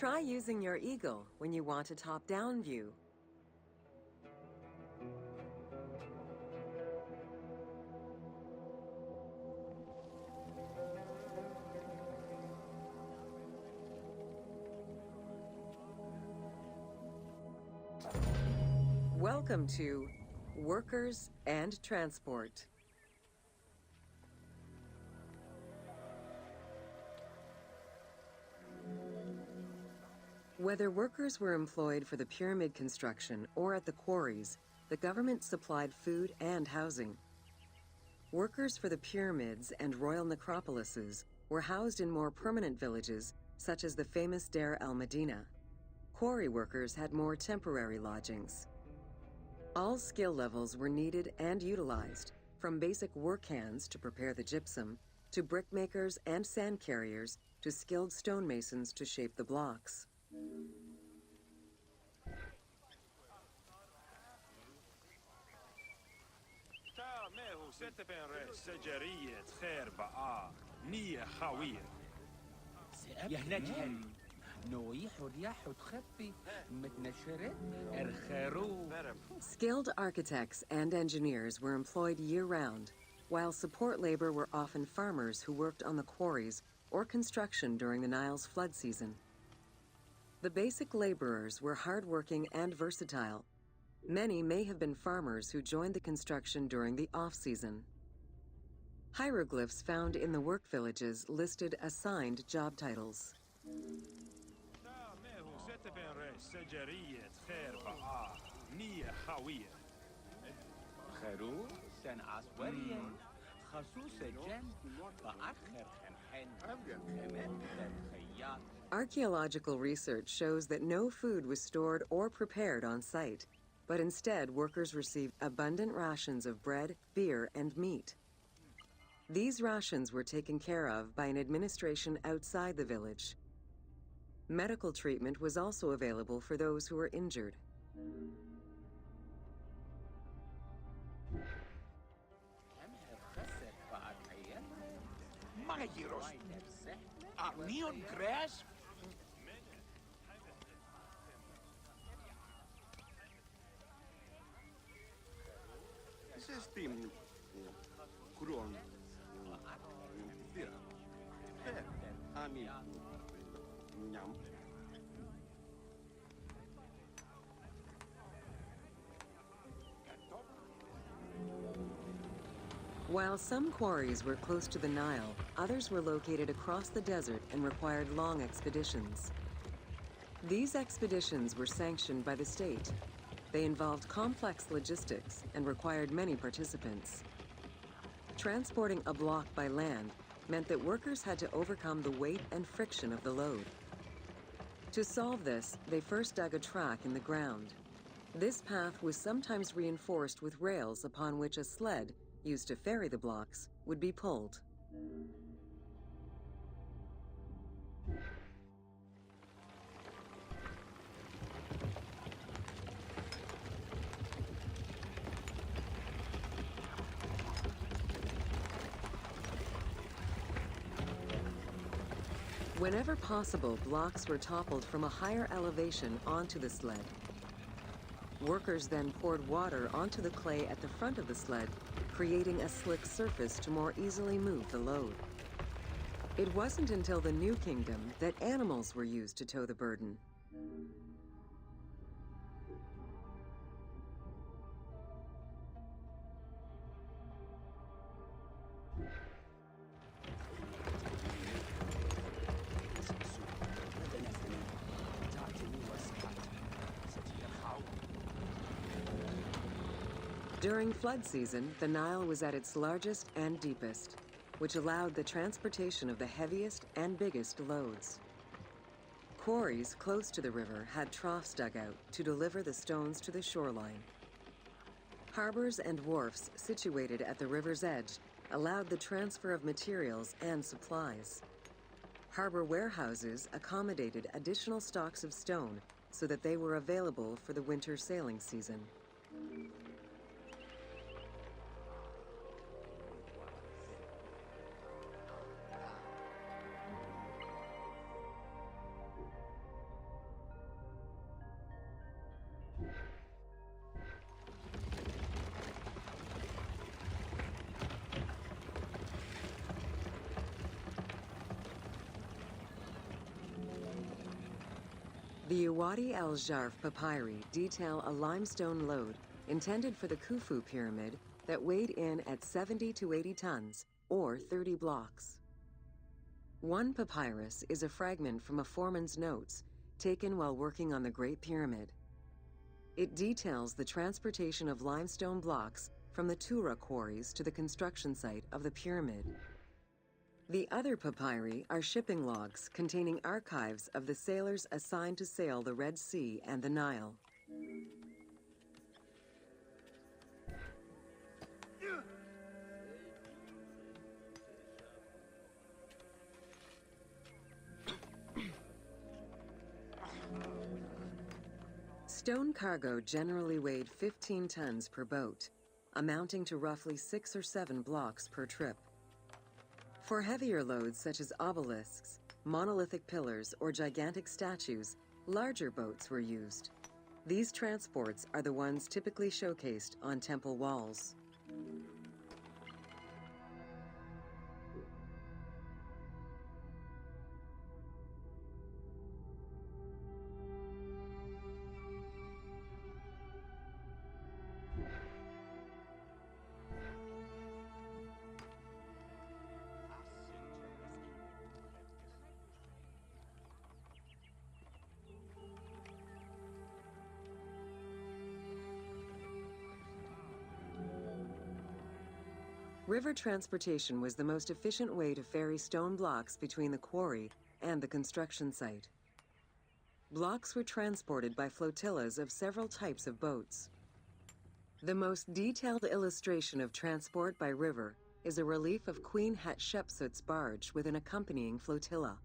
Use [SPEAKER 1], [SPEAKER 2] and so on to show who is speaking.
[SPEAKER 1] Try using your eagle when you want a top-down view. Welcome to Workers and Transport. Whether workers were employed for the pyramid construction or at the quarries, the government supplied food and housing. Workers for the pyramids and royal necropolises were housed in more permanent villages, such as the famous Deir el-Medina. Quarry workers had more temporary lodgings. All skill levels were needed and utilized, from basic work hands to prepare the gypsum, to brickmakers and sand carriers, to skilled stonemasons to shape the blocks. Skilled architects and engineers were employed year-round, while support labor were often farmers who worked on the quarries or construction during the Nile's flood season. The basic laborers were hard-working and versatile. Many may have been farmers who joined the construction during the off-season. Hieroglyphs found in the work villages listed assigned job titles. Archaeological research shows that no food was stored or prepared on site, but instead workers received abundant rations of bread, beer, and meat. These rations were taken care of by an administration outside the village. Medical treatment was also available for those who were injured. While some quarries were close to the Nile, others were located across the desert and required long expeditions. These expeditions were sanctioned by the state. They involved complex logistics and required many participants. Transporting a block by land meant that workers had to overcome the weight and friction of the load. To solve this, they first dug a track in the ground. This path was sometimes reinforced with rails upon which a sled, used to ferry the blocks, would be pulled. Whenever possible, blocks were toppled from a higher elevation onto the sled. Workers then poured water onto the clay at the front of the sled, creating a slick surface to more easily move the load. It wasn't until the New Kingdom that animals were used to tow the burden. During flood season, the Nile was at its largest and deepest, which allowed the transportation of the heaviest and biggest loads. Quarries close to the river had troughs dug out to deliver the stones to the shoreline. Harbors and wharfs situated at the river's edge allowed the transfer of materials and supplies. Harbor warehouses accommodated additional stocks of stone so that they were available for the winter sailing season. The Uwadi El Jarf papyri detail a limestone lode intended for the Khufu pyramid that weighed in at 70 to 80 tons, or 30 blocks. One papyrus is a fragment from a foreman's notes taken while working on the Great Pyramid. It details the transportation of limestone blocks from the Tura quarries to the construction site of the pyramid. The other papyri are shipping logs containing archives of the sailors assigned to sail the Red Sea and the Nile. Stone cargo generally weighed 15 tons per boat, amounting to roughly 6 or 7 blocks per trip. For heavier loads such as obelisks, monolithic pillars, or gigantic statues, larger boats were used. These transports are the ones typically showcased on temple walls. River transportation was the most efficient way to ferry stone blocks between the quarry and the construction site. Blocks were transported by flotillas of several types of boats. The most detailed illustration of transport by river is a relief of Queen Hatshepsut's barge with an accompanying flotilla.